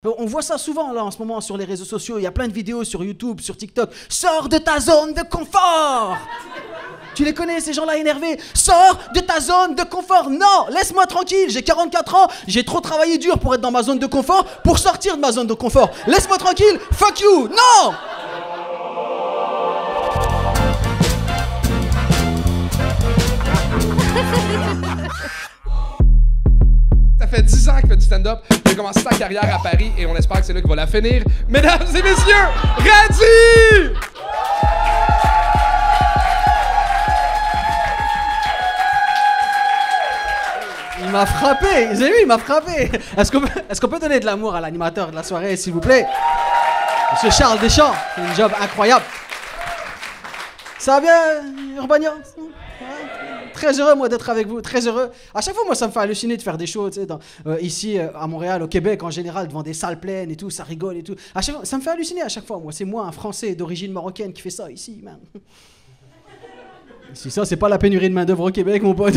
On voit ça souvent là en ce moment sur les réseaux sociaux, il y a plein de vidéos sur YouTube, sur TikTok. Sors de ta zone de confort. Tu les connais ces gens-là énervés? Sors de ta zone de confort. Non, laisse-moi tranquille, j'ai 44 ans, j'ai trop travaillé dur pour être dans ma zone de confort, pour sortir de ma zone de confort. Laisse-moi tranquille, fuck you, non. Ça fait 10 ans qu'il fait du stand-up. Il a commencé sa carrière à Paris et on espère que c'est là qu'il va la finir. Mesdames et messieurs, Radi! Il m'a frappé, j'ai vu, il m'a frappé. Est-ce qu'on peut donner de l'amour à l'animateur de la soirée, s'il vous plaît? Monsieur Charles Deschamps, c'est un job incroyable. Ça va bien, Urbania? Très heureux, moi, d'être avec vous, très heureux. À chaque fois, moi, ça me fait halluciner de faire des shows, tu sais, ici, à Montréal, au Québec, en général, devant des salles pleines et tout, ça rigole et tout. À chaque fois, ça me fait halluciner à chaque fois, moi. C'est moi, un Français d'origine marocaine, qui fait ça ici, man. Si ça, c'est pas la pénurie de main-d'œuvre au Québec, mon pote.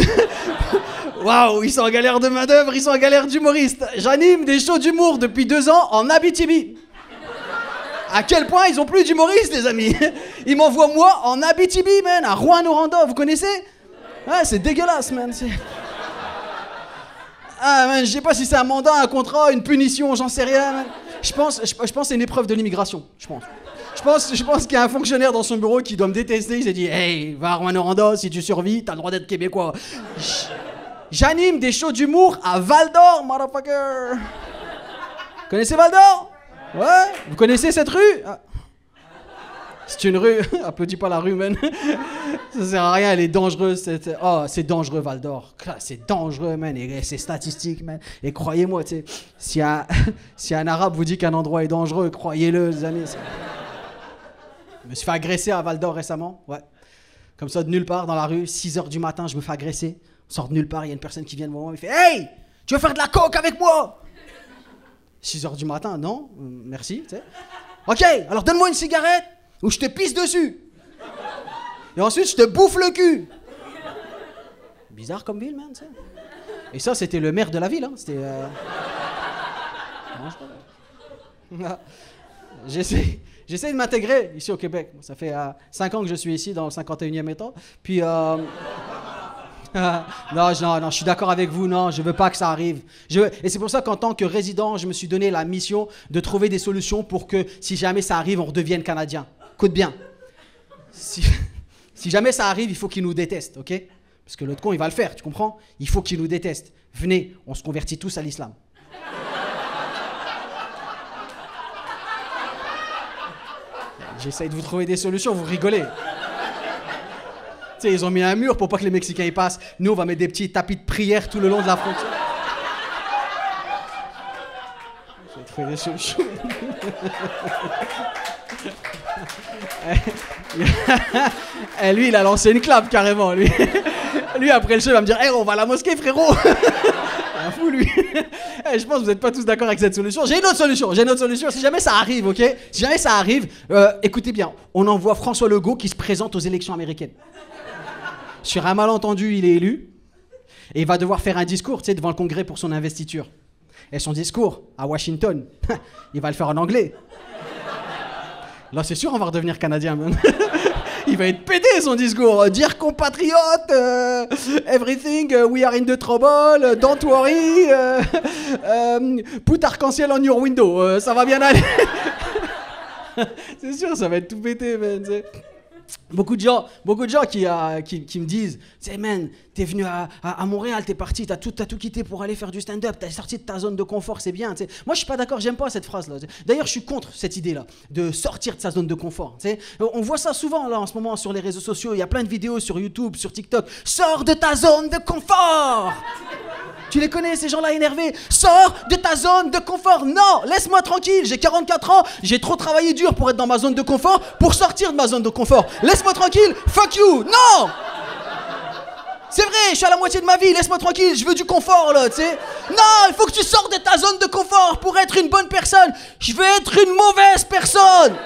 Waouh, ils sont en galère de main-d'œuvre, ils sont en galère d'humoristes. J'anime des shows d'humour depuis 2 ans en Abitibi. À quel point ils ont plus d'humoristes, les amis. Ils m'envoient moi en Abitibi, man, à Rouyn-Noranda, vous connaissez? Ouais, c'est dégueulasse, man. Ah, man, je sais pas si c'est un mandat, un contrat, une punition, j'en sais rien, man. Je pense que c'est une épreuve de l'immigration, je pense qu'il y a un fonctionnaire dans son bureau qui doit me détester. Il s'est dit, hey, va à Rouyn-Noranda, si tu survis, t'as le droit d'être québécois. J'anime des shows d'humour à Val-d'Or, motherfucker. Vous connaissez Val-d'Or? Ouais. Vous connaissez cette rue? Ah. C'est une rue. Applaudis pas la rue, man. Ça sert à rien, elle est dangereuse. Oh, c'est dangereux, Val-d'Or. C'est dangereux, man. Et c'est statistique, man. Et croyez-moi, tu sais, si un arabe vous dit qu'un endroit est dangereux, croyez-le, les amis. Je me suis fait agresser à Val-d'Or récemment. Ouais. Comme ça, de nulle part, dans la rue, 6h du matin, je me fais agresser. On sort de nulle part, il y a une personne qui vient de moi, il fait « Hey, tu veux faire de la coke avec moi ?» 6h du matin, non, merci, tu sais. « Ok, alors donne-moi une cigarette ou je te pisse dessus. Et ensuite, je te bouffe le cul. » Bizarre comme ville, man, tu sais. Et ça, c'était le maire de la ville, hein. C'était... Non, J'essaie de m'intégrer ici au Québec. Ça fait 5 ans que je suis ici, dans le 51e État. Puis... non, je suis d'accord avec vous, non, je veux pas que ça arrive. Et c'est pour ça qu'en tant que résident, je me suis donné la mission de trouver des solutions pour que, si jamais ça arrive, on redevienne Canadien. Écoute bien. Si jamais ça arrive, il faut qu'ils nous détestent, ok? Parce que l'autre con, il va le faire, tu comprends? Il faut qu'ils nous détestent. Venez, on se convertit tous à l'islam. J'essaye de vous trouver des solutions, vous rigolez. Tu sais, ils ont mis un mur pour pas que les Mexicains y passent. Nous, on va mettre des petits tapis de prière tout le long de la frontière. Je vais trouver des solutions. Et lui, il a lancé une clap carrément, lui. Lui, après le show, il va me dire « Hey, on va à la mosquée, frérot !» Un fou, lui. Je pense que vous n'êtes pas tous d'accord avec cette solution. J'ai une autre solution. Si jamais ça arrive, ok? Si jamais ça arrive, écoutez bien. On envoie François Legault qui se présente aux élections américaines. Sur un malentendu, il est élu. Et il va devoir faire un discours, tu sais, devant le Congrès pour son investiture. Et son discours, à Washington, il va le faire en anglais. Là, c'est sûr, on va redevenir Canadien, même. Il va être pété, son discours. Dear compatriotes, everything, we are in the trouble, don't worry, put arc-en-ciel on your window, ça va bien aller. C'est sûr, ça va être tout pété, man, tu sais. Beaucoup de gens qui me disent « Hey man, t'es venu à Montréal, t'es parti, t'as tout quitté pour aller faire du stand-up, t'es sorti de ta zone de confort, c'est bien. » Moi, je suis pas d'accord, j'aime pas cette phrase-là. D'ailleurs, je suis contre cette idée-là, de sortir de sa zone de confort. T'sais. On voit ça souvent là en ce moment sur les réseaux sociaux, il y a plein de vidéos sur YouTube, sur TikTok. « Sors de ta zone de confort !» Tu les connais, ces gens-là énervés? Sors de ta zone de confort. Non, laisse-moi tranquille, j'ai 44 ans, j'ai trop travaillé dur pour être dans ma zone de confort, pour sortir de ma zone de confort. Laisse-moi tranquille, fuck you, non! C'est vrai, je suis à la moitié de ma vie, laisse-moi tranquille, je veux du confort là, tu sais. Non, il faut que tu sortes de ta zone de confort pour être une bonne personne. Je veux être une mauvaise personne.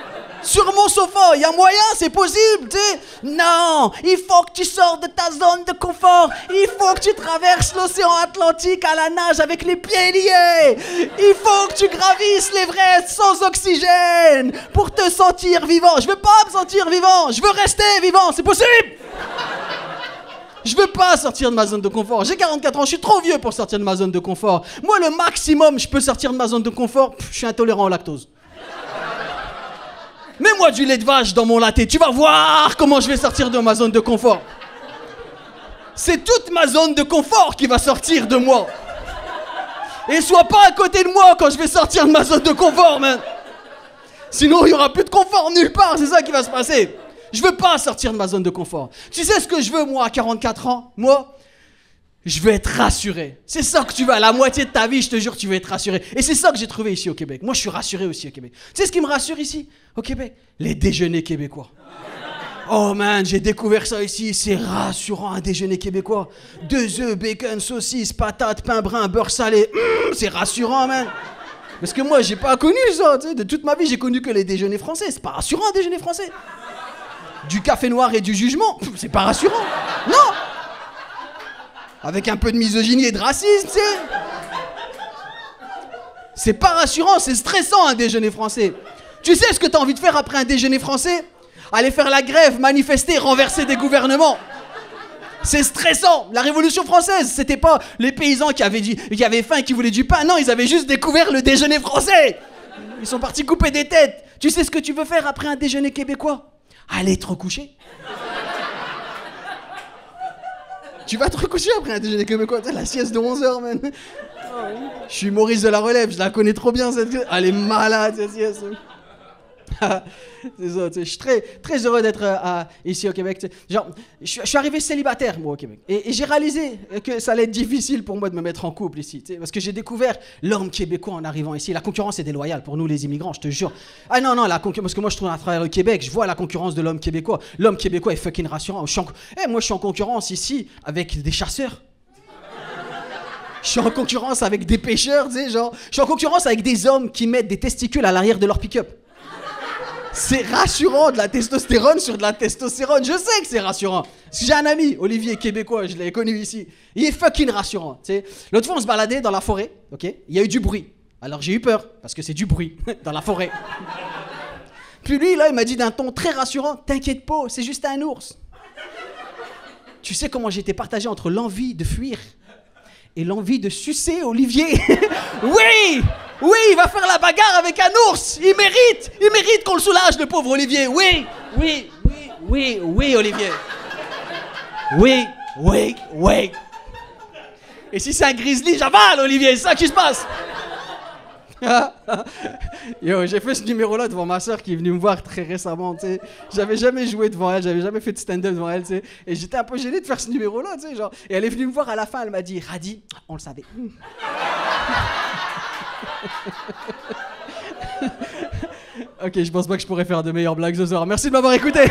Sur mon sofa, il y a moyen, c'est possible, tu sais. Non, il faut que tu sortes de ta zone de confort. Il faut que tu traverses l'océan Atlantique à la nage avec les pieds liés. Il faut que tu gravisses l'Everest sans oxygène pour te sentir vivant. Je veux pas me sentir vivant, je veux rester vivant, c'est possible. Je veux pas sortir de ma zone de confort. J'ai 44 ans, je suis trop vieux pour sortir de ma zone de confort. Moi, le maximum, je peux sortir de ma zone de confort, je suis intolérant au lactose. Mets-moi du lait de vache dans mon latte, tu vas voir comment je vais sortir de ma zone de confort. C'est toute ma zone de confort qui va sortir de moi. Et sois pas à côté de moi quand je vais sortir de ma zone de confort, man. Sinon, il y aura plus de confort nulle part, c'est ça qui va se passer. Je veux pas sortir de ma zone de confort. Tu sais ce que je veux, moi, à 44 ans? Moi, je veux être rassuré. C'est ça que tu veux, à la moitié de ta vie, je te jure, tu veux être rassuré. Et c'est ça que j'ai trouvé ici au Québec. Moi, je suis rassuré aussi au Québec. Tu sais ce qui me rassure ici, au Québec? Les déjeuners québécois. Oh man, j'ai découvert ça ici, c'est rassurant un déjeuner québécois. 2 œufs, bacon, saucisses, patates, pain brun, beurre salé. C'est rassurant, man. Parce que moi, j'ai pas connu ça, tu sais. De toute ma vie, j'ai connu que les déjeuners français. C'est pas rassurant un déjeuner français. Du café noir et du jugement, c'est pas rassurant. Non. Avec un peu de misogynie et de racisme, tu sais. C'est pas rassurant, c'est stressant un déjeuner français. Tu sais ce que t'as envie de faire après un déjeuner français? Aller faire la grève, manifester, renverser des gouvernements. C'est stressant. La Révolution française, c'était pas les paysans qui avaient faim et qui voulaient du pain. Non, ils avaient juste découvert le déjeuner français. Ils sont partis couper des têtes. Tu sais ce que tu veux faire après un déjeuner québécois? Aller te recoucher. Tu vas te recoucher après un déjeuner québécois, t'as la sieste de 11h, man. Je suis Maurice de la Relève, je la connais trop bien, cette... Elle est malade, cette sieste. C'est ça, tu sais, je suis très heureux d'être ici au Québec. Tu sais. Genre, je suis arrivé célibataire, moi, au Québec. Et j'ai réalisé que ça allait être difficile pour moi de me mettre en couple ici. Tu sais, parce que j'ai découvert l'homme québécois en arrivant ici. La concurrence est déloyale pour nous, les immigrants, je te jure. Ah non, parce que moi, je trouve à travers le Québec, je vois la concurrence de l'homme québécois. L'homme québécois est fucking rassurant. Moi, je suis en concurrence ici avec des chasseurs. Je suis en concurrence avec des pêcheurs, tu sais, genre. Je suis en concurrence avec des hommes qui mettent des testicules à l'arrière de leur pick-up. C'est rassurant, de la testostérone sur de la testostérone. Je sais que c'est rassurant. J'ai un ami, Olivier, québécois, je l'ai connu ici. Il est fucking rassurant, tu sais. L'autre fois, on se baladait dans la forêt, ok? Il y a eu du bruit. Alors j'ai eu peur, parce que c'est du bruit dans la forêt. Puis lui, là, il m'a dit d'un ton très rassurant, t'inquiète pas, c'est juste un ours. Tu sais comment j'étais partagé entre l'envie de fuir et l'envie de sucer Olivier. Oui! Oui, il va faire la bagarre avec un ours. Il mérite qu'on le soulage, le pauvre Olivier. Oui, Olivier. Oui. Et si c'est un grizzly, j'avale, Olivier, c'est ça qui se passe. Yo, j'ai fait ce numéro-là devant ma soeur qui est venue me voir très récemment, tu sais. J'avais jamais joué devant elle, j'avais jamais fait de stand-up devant elle, tu sais. Et j'étais un peu gêné de faire ce numéro-là, tu sais, genre. Et elle est venue me voir à la fin, elle m'a dit, Radi, on le savait. Ok, je pense pas que je pourrais faire de meilleures blagues ce soir. Merci de m'avoir écouté.